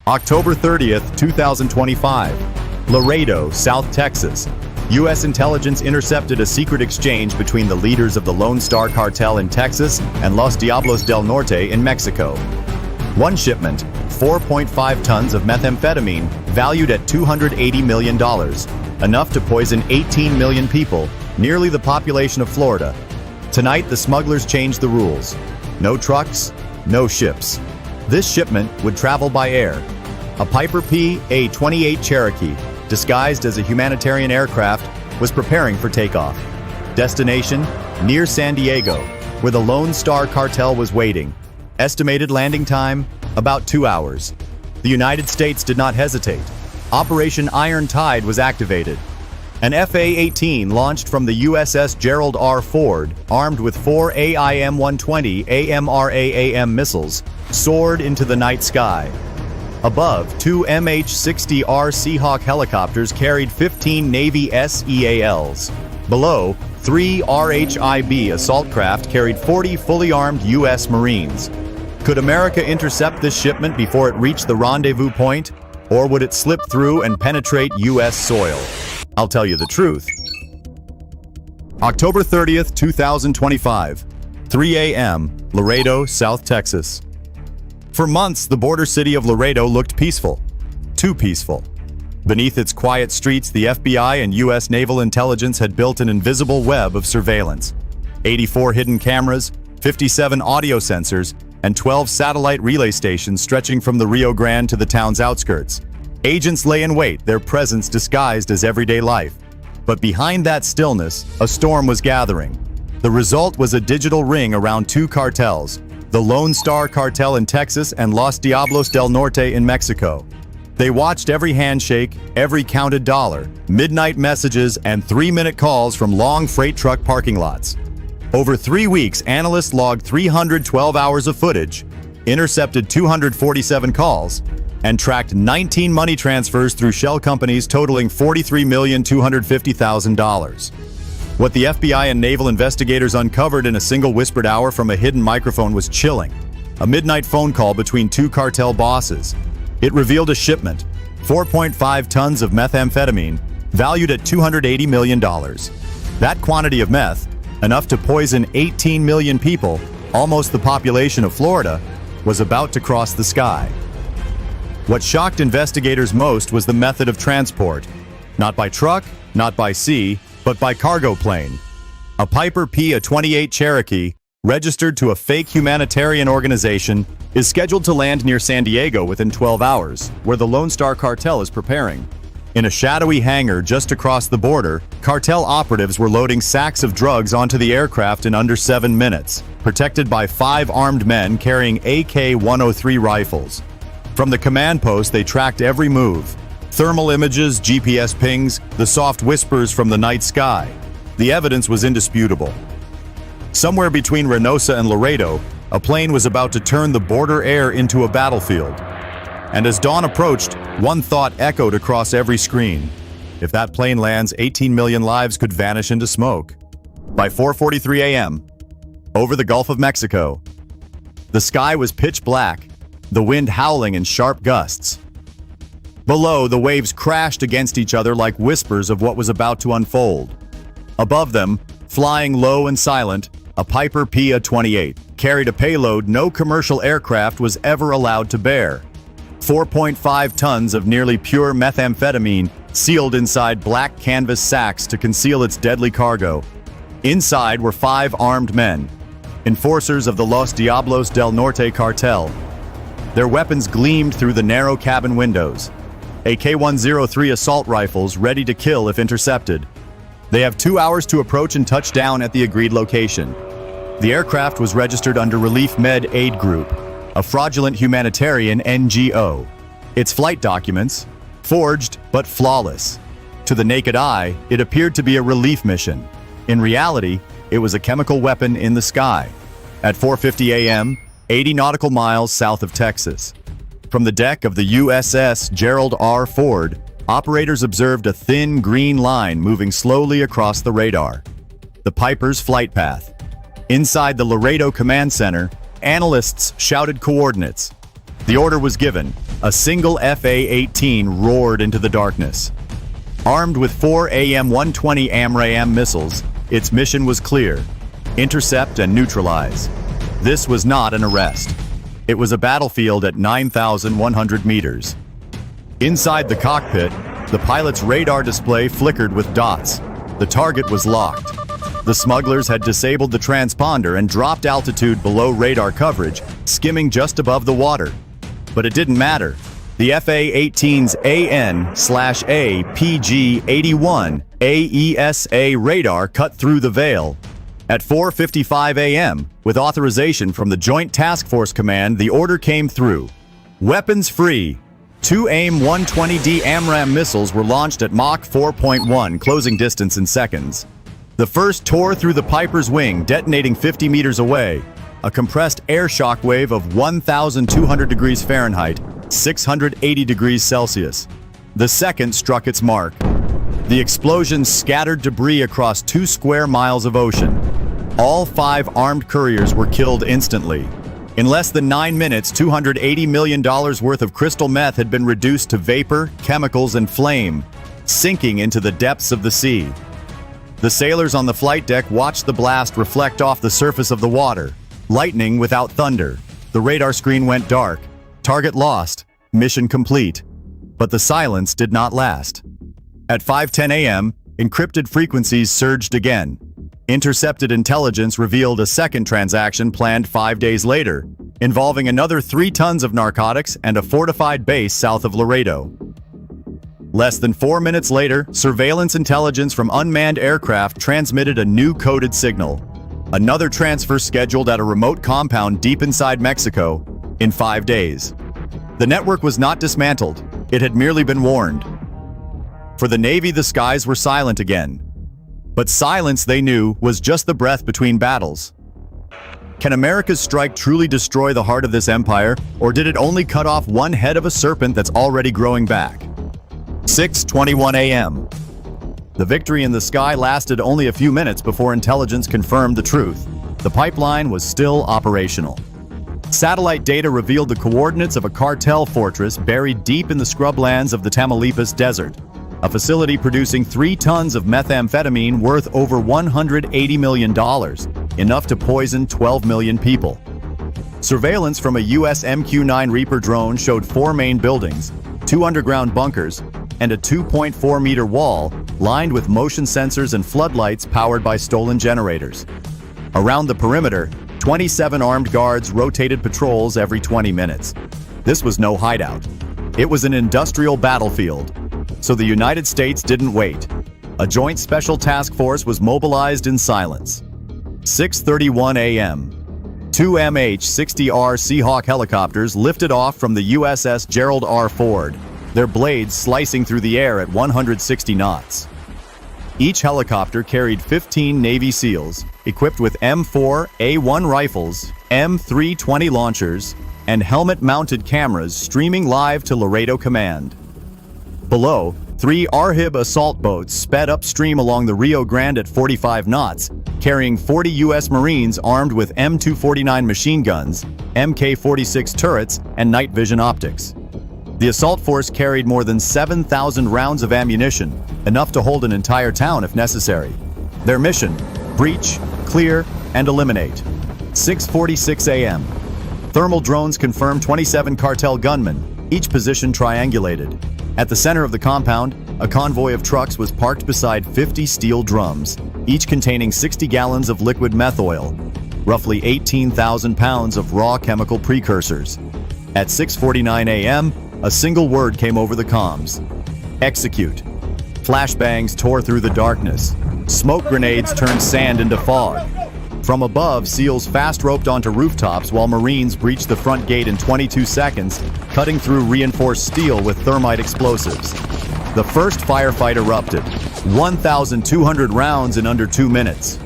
October 30th, 2025. Laredo, South Texas. U.S. intelligence intercepted a secret exchange between the leaders of the Lone Star Cartel in Texas and Los Diablos del Norte in Mexico. One shipment, 4.5 tons of methamphetamine, valued at $280 million, enough to poison 18 million people, nearly the population of Florida. Tonight, the smugglers changed the rules. No trucks, no ships. This shipment would travel by air. A Piper PA-28 Cherokee, disguised as a humanitarian aircraft, was preparing for takeoff. Destination, near San Diego, where the Lone Star Cartel was waiting. Estimated landing time, about 2 hours. The United States did not hesitate. Operation Iron Tide was activated. An FA-18 launched from the USS Gerald R. Ford, armed with 4 AIM-120 AMRAAM missiles, soared into the night sky. Above, 2 MH-60R Seahawk helicopters carried 15 Navy SEALs. Below, 3 RHIB assault craft carried 40 fully armed U.S. Marines. Could America intercept this shipment before it reached the rendezvous point? Or would it slip through and penetrate U.S. soil? I'll tell you the truth. October 30th, 2025. 3 a.m., Laredo, South Texas. For months, the border city of Laredo looked peaceful. Too peaceful. Beneath its quiet streets, the FBI and U.S. naval intelligence had built an invisible web of surveillance. 84 hidden cameras, 57 audio sensors, and 12 satellite relay stations stretching from the Rio Grande to the town's outskirts. Agents lay in wait, their presence disguised as everyday life. But behind that stillness, a storm was gathering. The result was a digital ring around two cartels, the Lone Star Cartel in Texas and Los Diablos del Norte in Mexico. They watched every handshake, every counted dollar, midnight messages, and 3-minute calls from long freight truck parking lots. Over 3 weeks, analysts logged 312 hours of footage, intercepted 247 calls, and tracked 19 money transfers through shell companies totaling $43,250,000. What the FBI and naval investigators uncovered in a single whispered hour from a hidden microphone was chilling. A midnight phone call between two cartel bosses. It revealed a shipment, 4.5 tons of methamphetamine, valued at $280 million. That quantity of meth, enough to poison 18 million people, almost the population of Florida, was about to cross the sky. What shocked investigators most was the method of transport. Not by truck, not by sea, but by cargo plane. A Piper PA-28 Cherokee, registered to a fake humanitarian organization, is scheduled to land near San Diego within 12 hours, where the Lone Star Cartel is preparing. In a shadowy hangar just across the border, cartel operatives were loading sacks of drugs onto the aircraft in under 7 minutes, protected by 5 armed men carrying AK-103 rifles. From the command post, they tracked every move. Thermal images, GPS pings, the soft whispers from the night sky. The evidence was indisputable. Somewhere between Reynosa and Laredo, a plane was about to turn the border air into a battlefield. And as dawn approached, one thought echoed across every screen. If that plane lands, 18 million lives could vanish into smoke. By 4:43 a.m., over the Gulf of Mexico, the sky was pitch black, the wind howling in sharp gusts. Below, the waves crashed against each other like whispers of what was about to unfold. Above them, flying low and silent, a Piper PA-28 carried a payload no commercial aircraft was ever allowed to bear. 4.5 tons of nearly pure methamphetamine sealed inside black canvas sacks to conceal its deadly cargo. Inside were 5 armed men, enforcers of the Los Diablos del Norte cartel. Their weapons gleamed through the narrow cabin windows. AK-103 assault rifles ready to kill if intercepted. They have 2 hours to approach and touch down at the agreed location. The aircraft was registered under Relief Med Aid Group, a fraudulent humanitarian NGO. Its flight documents, forged but flawless. To the naked eye, it appeared to be a relief mission. In reality, it was a chemical weapon in the sky. At 4:50 a.m., 80 nautical miles south of Texas. From the deck of the USS Gerald R. Ford, operators observed a thin green line moving slowly across the radar. The Piper's flight path. Inside the Laredo Command Center, analysts shouted coordinates. The order was given, A single FA-18 roared into the darkness. Armed with 4 AM-120 AMRAAM missiles, its mission was clear: intercept and neutralize. This was not an arrest. It was a battlefield at 9,100 meters. Inside the cockpit, the pilot's radar display flickered with dots. The target was locked. The smugglers had disabled the transponder and dropped altitude below radar coverage, skimming just above the water. But it didn't matter. The FA-18's AN/A PG-81 AESA radar cut through the veil. At 4:55 a.m., with authorization from the Joint Task Force Command, the order came through. Weapons free. 2 AIM-120D AMRAAM missiles were launched at Mach 4.1, closing distance in seconds. The first tore through the Piper's wing, detonating 50 meters away. A compressed air shock wave of 1,200 degrees Fahrenheit, 680 degrees Celsius. The second struck its mark. The explosion scattered debris across 2 square miles of ocean. All 5 armed couriers were killed instantly. In less than 9 minutes, $280 million worth of crystal meth had been reduced to vapor, chemicals, and flame, sinking into the depths of the sea. The sailors on the flight deck watched the blast reflect off the surface of the water. Lightning without thunder. The radar screen went dark. Target lost. Mission complete. But the silence did not last. At 5:10 a.m., encrypted frequencies surged again. Intercepted intelligence revealed a second transaction planned 5 days later, involving another 3 tons of narcotics and a fortified base south of Laredo. Less than 4 minutes later, surveillance intelligence from unmanned aircraft transmitted a new coded signal. Another transfer scheduled at a remote compound deep inside Mexico in 5 days. The network was not dismantled. It had merely been warned. For the Navy, the skies were silent again. But silence, they knew, was just the breath between battles. Can America's strike truly destroy the heart of this empire, or did it only cut off one head of a serpent that's already growing back? 6:21 a.m. The victory in the sky lasted only a few minutes before intelligence confirmed the truth. The pipeline was still operational. Satellite data revealed the coordinates of a cartel fortress buried deep in the scrublands of the Tamaulipas Desert, a facility producing 3 tons of methamphetamine worth over $180 million, enough to poison 12 million people. Surveillance from a U.S. MQ-9 Reaper drone showed 4 main buildings, 2 underground bunkers, and a 2.4-meter wall lined with motion sensors and floodlights powered by stolen generators. Around the perimeter, 27 armed guards rotated patrols every 20 minutes. This was no hideout. It was an industrial battlefield. So the United States didn't wait. A joint special task force was mobilized in silence. 6:31 a.m. 2 MH-60R Seahawk helicopters lifted off from the USS Gerald R. Ford, their blades slicing through the air at 160 knots. Each helicopter carried 15 Navy SEALs, equipped with M4A1 rifles, M320 launchers, and helmet-mounted cameras streaming live to Laredo Command. Below, 3 RHIB assault boats sped upstream along the Rio Grande at 45 knots, carrying 40 U.S. Marines armed with M249 machine guns, Mk-46 turrets, and night vision optics. The assault force carried more than 7,000 rounds of ammunition, enough to hold an entire town if necessary. Their mission: breach, clear, and eliminate. 6:46 a.m. Thermal drones confirmed 27 cartel gunmen, each position triangulated. At the center of the compound, a convoy of trucks was parked beside 50 steel drums, each containing 60 gallons of liquid meth oil, roughly 18,000 pounds of raw chemical precursors. At 6:49 a.m., a single word came over the comms: execute. Flashbangs tore through the darkness. Smoke grenades turned sand into fog. From above, SEALs fast-roped onto rooftops while Marines breached the front gate in 22 seconds, cutting through reinforced steel with thermite explosives. The first firefight erupted, 1,200 rounds in under 2 minutes.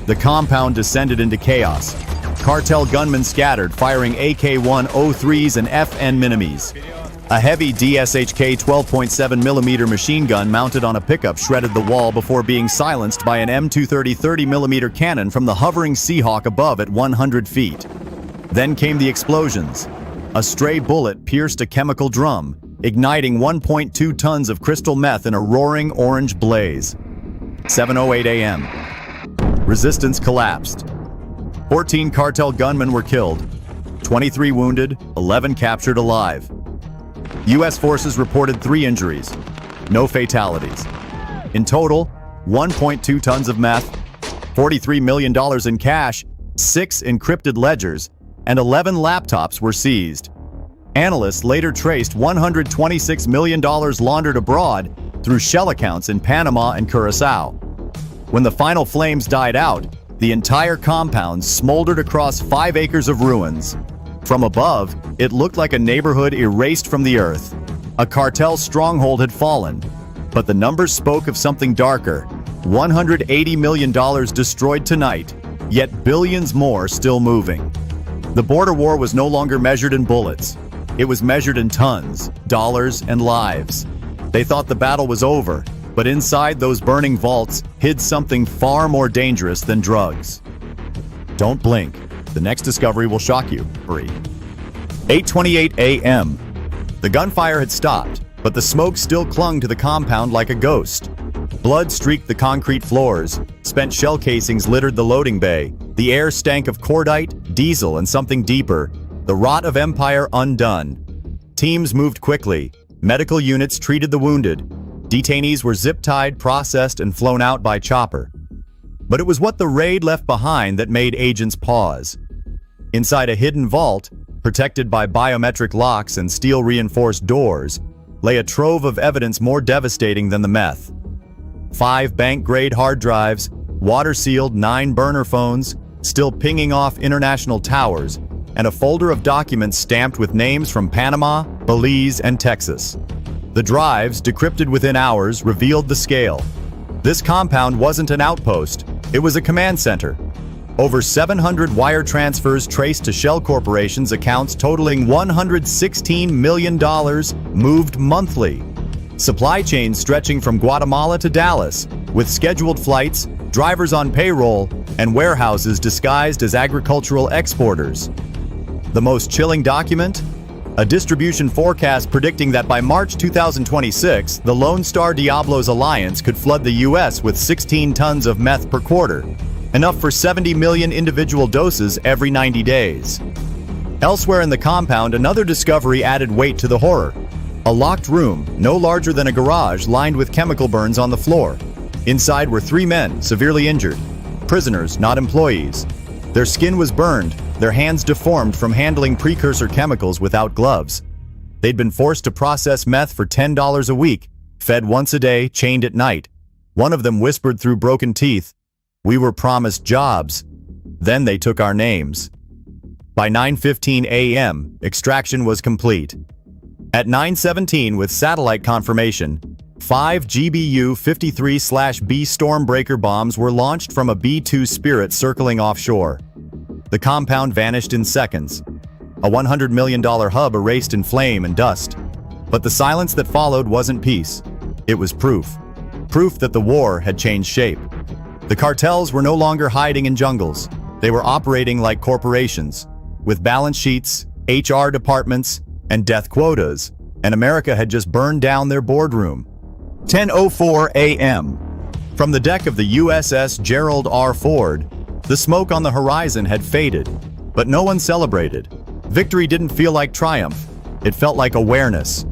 The compound descended into chaos. Cartel gunmen scattered, firing AK-103s and FN Minimes. A heavy DSHK 12.7mm machine gun mounted on a pickup shredded the wall before being silenced by an M230 30mm cannon from the hovering Seahawk above at 100 feet. Then came the explosions. A stray bullet pierced a chemical drum, igniting 1.2 tons of crystal meth in a roaring orange blaze. 7:08 a.m. Resistance collapsed. 14 cartel gunmen were killed, 23 wounded, 11 captured alive. U.S. forces reported 3 injuries, no fatalities. In total, 1.2 tons of meth, $43 million in cash, 6 encrypted ledgers, and 11 laptops were seized. Analysts later traced $126 million laundered abroad through shell accounts in Panama and Curacao. When the final flames died out, the entire compound smoldered across 5 acres of ruins. From above, it looked like a neighborhood erased from the earth. A cartel stronghold had fallen, but the numbers spoke of something darker. $180 million destroyed tonight, yet billions more still moving. The border war was no longer measured in bullets. It was measured in tons, dollars, and lives. They thought the battle was over, but inside those burning vaults hid something far more dangerous than drugs. Don't blink. The next discovery will shock you. 8:28 a.m. The gunfire had stopped, but the smoke still clung to the compound like a ghost. Blood streaked the concrete floors. Spent shell casings littered the loading bay. The air stank of cordite, diesel, and something deeper. The rot of empire undone. Teams moved quickly. Medical units treated the wounded. Detainees were zip-tied, processed, and flown out by chopper. But it was what the raid left behind that made agents pause. Inside a hidden vault, protected by biometric locks and steel-reinforced doors, lay a trove of evidence more devastating than the meth. 5 bank-grade hard drives, water-sealed 9 burner phones, still pinging off international towers, and a folder of documents stamped with names from Panama, Belize, and Texas. The drives, decrypted within hours, revealed the scale. This compound wasn't an outpost, it was a command center. Over 700 wire transfers traced to shell corporations' accounts totaling $116 million moved monthly. Supply chains stretching from Guatemala to Dallas, with scheduled flights, drivers on payroll, and warehouses disguised as agricultural exporters. The most chilling document? A distribution forecast predicting that by March 2026, the Lone Star Diablos Alliance could flood the U.S. with 16 tons of meth per quarter, enough for 70 million individual doses every 90 days. Elsewhere in the compound, another discovery added weight to the horror. A locked room, no larger than a garage, lined with chemical burns on the floor. Inside were 3 men, severely injured. Prisoners, not employees. Their skin was burned, their hands deformed from handling precursor chemicals without gloves. They'd been forced to process meth for $10 a week, fed once a day, chained at night. One of them whispered through broken teeth, "We were promised jobs." Then they took our names. By 9:15 a.m., extraction was complete. At 9:17, with satellite confirmation, 5 GBU-53/B Stormbreaker bombs were launched from a B-2 Spirit circling offshore. The compound vanished in seconds. A $100 million hub erased in flame and dust. But the silence that followed wasn't peace. It was proof. Proof that the war had changed shape. The cartels were no longer hiding in jungles. They were operating like corporations, with balance sheets, HR departments, and death quotas, and America had just burned down their boardroom. 10:04 a.m. From the deck of the USS Gerald R. Ford, the smoke on the horizon had faded, but no one celebrated. Victory didn't feel like triumph. It felt like awareness.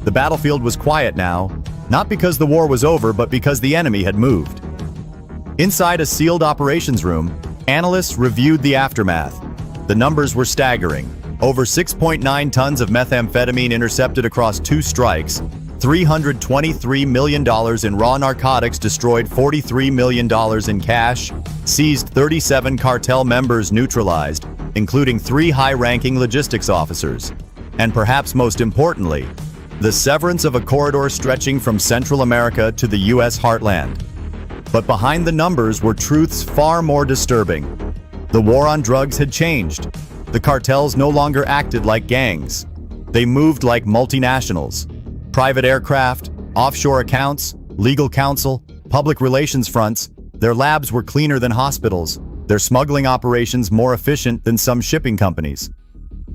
The battlefield was quiet now, not because the war was over, but because the enemy had moved. Inside a sealed operations room, analysts reviewed the aftermath. The numbers were staggering. Over 6.9 tons of methamphetamine intercepted across 2 strikes, $323 million in raw narcotics destroyed, $43 million in cash, seized 37 cartel members neutralized, including 3 high-ranking logistics officers. And perhaps most importantly, the severance of a corridor stretching from Central America to the U.S. heartland. But behind the numbers were truths far more disturbing. The war on drugs had changed. The cartels no longer acted like gangs. They moved like multinationals. Private aircraft, offshore accounts, legal counsel, public relations fronts, their labs were cleaner than hospitals, their smuggling operations more efficient than some shipping companies.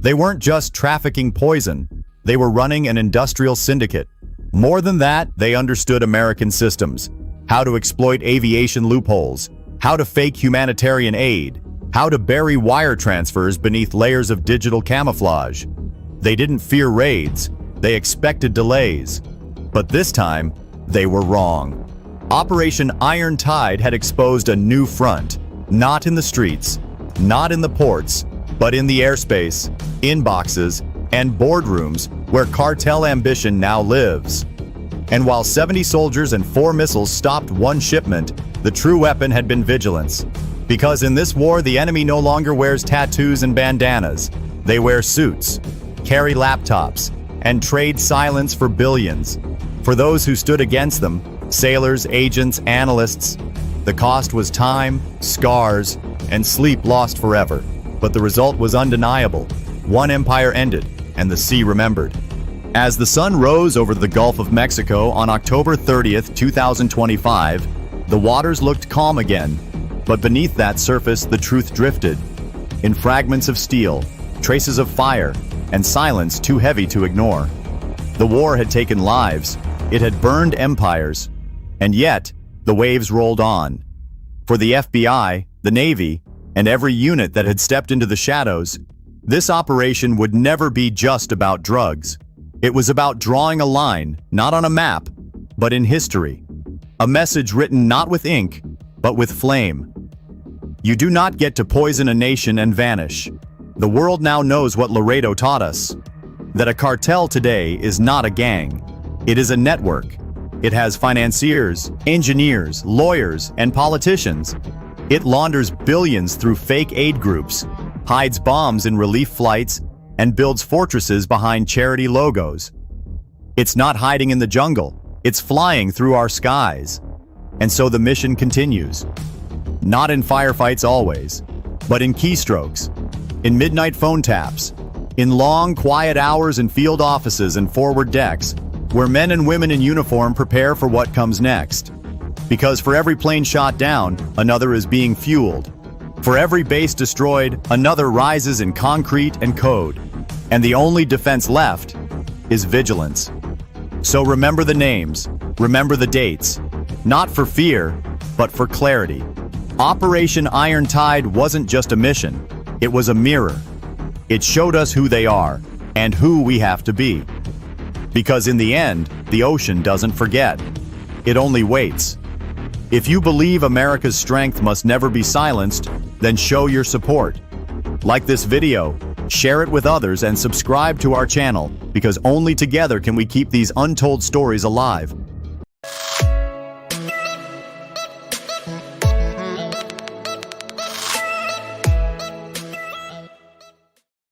They weren't just trafficking poison, they were running an industrial syndicate. More than that, they understood American systems, how to exploit aviation loopholes, how to fake humanitarian aid, how to bury wire transfers beneath layers of digital camouflage. They didn't fear raids, they expected delays. But this time, they were wrong. Operation Iron Tide had exposed a new front, not in the streets, not in the ports, but in the airspace, inboxes, and boardrooms where cartel ambition now lives. And while 70 soldiers and 4 missiles stopped one shipment, the true weapon had been vigilance. Because in this war, the enemy no longer wears tattoos and bandanas. They wear suits, carry laptops, and trade silence for billions. For those who stood against them, sailors, agents, analysts, the cost was time, scars, and sleep lost forever. But the result was undeniable. One empire ended, and the sea remembered. As the sun rose over the Gulf of Mexico on October 30th, 2025, the waters looked calm again. But beneath that surface, the truth drifted. In fragments of steel, traces of fire, and silence too heavy to ignore. The war had taken lives. It had burned empires. And yet, the waves rolled on. For the FBI, the Navy, and every unit that had stepped into the shadows, this operation would never be just about drugs. It was about drawing a line, not on a map, but in history. A message written not with ink, but with flame. You do not get to poison a nation and vanish. The world now knows what Laredo taught us. That a cartel today is not a gang. It is a network. It has financiers, engineers, lawyers, and politicians. It launders billions through fake aid groups, hides bombs in relief flights, and builds fortresses behind charity logos. It's not hiding in the jungle. It's flying through our skies. And so the mission continues. Not in firefights always, but in keystrokes, in midnight phone taps, in long, quiet hours in field offices and forward decks, where men and women in uniform prepare for what comes next. Because for every plane shot down, another is being fueled. For every base destroyed, another rises in concrete and code. And the only defense left is vigilance. So remember the names, remember the dates, not for fear, but for clarity. Operation Iron Tide wasn't just a mission, it was a mirror. It showed us who they are, and who we have to be. Because in the end, the ocean doesn't forget. It only waits. If you believe America's strength must never be silenced, then show your support. Like this video, share it with others, and subscribe to our channel, because only together can we keep these untold stories alive.